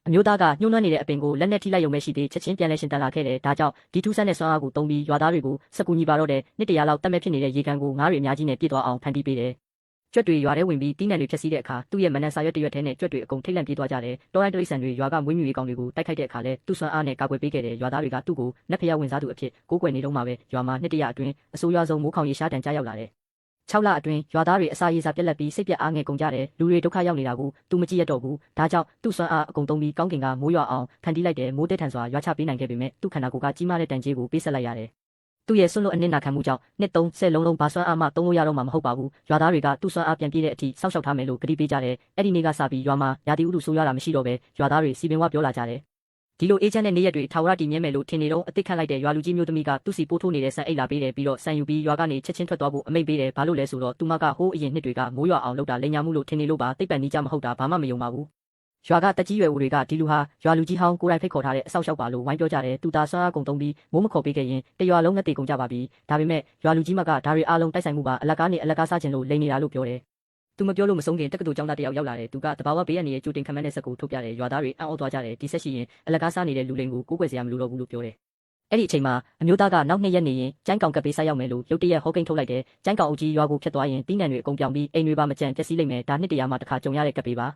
အမျိုးသားကညှိုးနှွမ်းနေတဲ့အပင်ကိုလက်နဲ့ထိလိုက်ရုံပဲရှိသေးချက်ချင်းပြန်လဲရှင်တန်လာခဲ့တယ်ဒါကြောင့်ဒီထူးဆန်းတဲ့စွမ်းအားကိုသုံးပြီးရွာသားတွေကိုစက်ကူညီပါတော့တဲ့နှစ်တရာလောက်တတ်မဲ့ဖြစ်နေတဲ့ရေကန်ကိုငါးတွေအများကြီးနဲ့ပြည့်သွားအောင်ဖန်တီးပေးတယ်ကြွက်တွေရွာထဲဝင်ပြီးတီးနှံတွေဖြက်စီးတဲ့အခါသူ့ရဲ့မနက်စာရွက်တရွက်ထဲနဲ့ကြွက်တွေအကုန်ထိတ်လန့်ပြေးသွားကြတယ်တောတိုင်းတရိษံတွေရွာကမွေးမြူရေးကောင်တွေကိုတိုက်ခိုက်တဲ့အခါလဲသူ့စွမ်းအားနဲ့ကာကွယ်ပေးခဲ့တဲ့ရွာသားတွေကသူ့ကိုနက်ဖျားဝင်စားသူအဖြစ်ကိုးကွယ်နေတော့မှပဲရွာမှာနှစ်တရာအတွင်းအဆိုးရွားဆုံးမိုးခေါင်ရေရှားတန်ကြားရောက်လာတယ်6 လအတွင်းရွာသားတွေအစာရေစာပြက်လက်ပြီးစိတ်ပြက်အားငယ်ကုန်ကြတယ်လူတွေဒုက္ခရောက်နေတာကိုသူမကြည့်ရတော့ဘူးဒါကြောင့်သူ့စွမ်းအားအကုန်သုံးပြီးကောင်းကင်ကမိုးရွာအောင်ဖန်တီးလိုက်တယ်မိုးတဲထန်စွာရွာချပေးနိုင်ခဲ့ပေမဲ့သူ့ခန္ဓာကိုယ်ကကြီးမားတဲ့တန်ကြေးကိုပေးဆက်လိုက်ရတယ်သူ့ရဲ့ဆွန့်လွတ်အနစ်နာခံမှုကြောင့်နှစ်30လုံးဘာစွမ်းအားမှသုံးလို့ရတော့မှာမဟုတ်ပါဘူးရွာသားတွေကသူ့စွမ်းအားပြန်ပြည့်တဲ့အထိစောင့်ရှောက်ထားမယ်လို့ကတိပေးကြတယ်အဲ့ဒီနေ့ကစပြီးရွာမှာရာသီဥတုဆိုးရွားတာမရှိတော့ပဲရွာသားတွေစီပင်ဝပြောလာကြတယ်ဒီလိုအေးချမ်းတဲ့နေ့ရက်တွေထာဝရတည်မြဲမယ်လို့ထင်နေတော့အစ်စ်ခတ်လိုက်တဲ့ရွာလူကြီးမျိုးသမီးကသူ့စီပိုးထိုးနေတဲ့ဆန်အိတ်လာပေးတယ်ပြီးတော့ဆန်ယူပြီးရွာကနေချက်ချင်းထွက်သွားဖို့အမိန့်ပေးတယ်ဘာလို့လဲဆိုတော့သူမကဟိုးအရင်နှစ်တွေကမိုးရွာအောင်လုပ်တာလိန်ညာမှုလို့ထင်နေလို့ပါတိတ်ပန်နီးကြမဟုတ်တာဘာမှမယုံပါဘူးရွာကတက်ကြီးရွယ်ဦးတွေကဒီလူဟာရွာလူကြီးဟောင်းကိုယ်တိုင်ဖိတ်ခေါ်ထားတဲ့အဆောက်အအုံပါလို့ဝိုင်းပြောကြတယ်သူသားစွမ်းအားကုန်သုံးပြီးမိုးမခေါ်ပေးခဲ့ရင်တရွာလုံးငတ်တေကုန်ကြပါပြီဒါပေမဲ့ရွာလူကြီးမကဒါတွေအားလုံးတိုက်ဆိုင်မှုပါအလကားနေအလကားစားခြင်းလို့လိန်နေတာလို့ပြောတယ်သူမပြောလို့မဆုံးခင်တက္ကသိုလ်ကျောင်းသားတယောက်ရောက်လာတယ်သူကတဘာဝဘေးရန်ရဲ့ကြိုတင်ခံမှန်းတဲ့ဆက်ကိုထုတ်ပြတယ်ရွာသားတွေအံ့ဩသွားကြတယ်ဒီဆက်ရှိရင်အလကားစားနေတဲ့လူလိန်ကိုကိုးကွယ်စရာမလိုတော့ဘူးလို့ပြောတယ်အဲ့ဒီအချိန်မှာအမျိုးသားကနောက်2ရက်နေရင်ကျန်းကောင်ကပ်ပေးဆက်ရောက်မယ်လို့ရုတ်တရက်ဟောကိန်းထုတ်လိုက်တယ်ကျန်းကောင်အုပ်ကြီးရွာကိုဖျက်သွားရင်တီးနှံတွေအကုန်ပြောင်းပြီးအိမ်တွေပါမကြံပျက်စီးလိမ့်မယ်ဒါနှစ်တရာမှတစ်ခါကြုံရတဲ့ကပ်ပေးပါ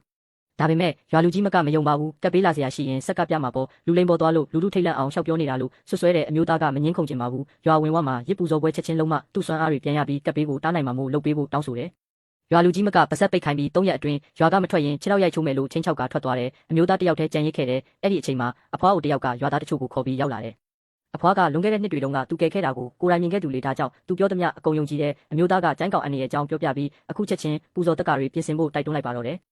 ဒါပေမဲ့ရွာလူကြီးမကမယုံပါဘူးကပ်ပေးလာစရာရှိရင်ဆက်ကပြမှာပေါ့လူလိန်ပေါ်သွားလို့လူထိတ်လန့်အောင်ရှောက်ပြောနေတာလို့ဆွဆွဲတဲ့အမျိုးသားကမငင်းခုန်ချင်ပါဘူးရွာဝင်ဝမှာရစ်ပူဇော်ပွဲချက်ချင်းလုံးမသူ့စွမ်းအားတွေပြန်ရပြီးကပ်ပေးကိုတားနိုင်မှာမို့လုပ်ပေးဖို့တောင်းဆိုတယ်ရွာလူကြီးမကပါဆက်ပိတ်ခိုင်းပြီး3ရက်အတွင်းရွာကမထွက်ရင်ခြေထောက်ရိုက်ချိုးမယ်လို့ချင်းချောက်ကထွက်သွားတယ်အမျိုးသားတယောက်တည်းကြံရစ်ခဲ့တယ်အဲ့ဒီအချိန်မှာအဖွားအိုတယောက်ကရွာသားတချို့ကိုခေါ်ပြီးရောက်လာတယ်အဖွားကလွန်ခဲ့တဲ့နှစ်တွေတုန်းကသူကယ်ခဲ့တာကိုကိုယ်တိုင်မြင်ခဲ့သူလေဒါကြောင့်သူပြောသမျှအကုန်ယုံကြည်တယ်အမျိုးသားကကျန်းကောင်အနေရဲ့အကြောင်းပြောပြပြီးအခုချက်ချင်းပူဇော်တက္ကတွေပြင်ဆင်ဖို့တိုက်တွန်းလိုက်ပါတော့တယ်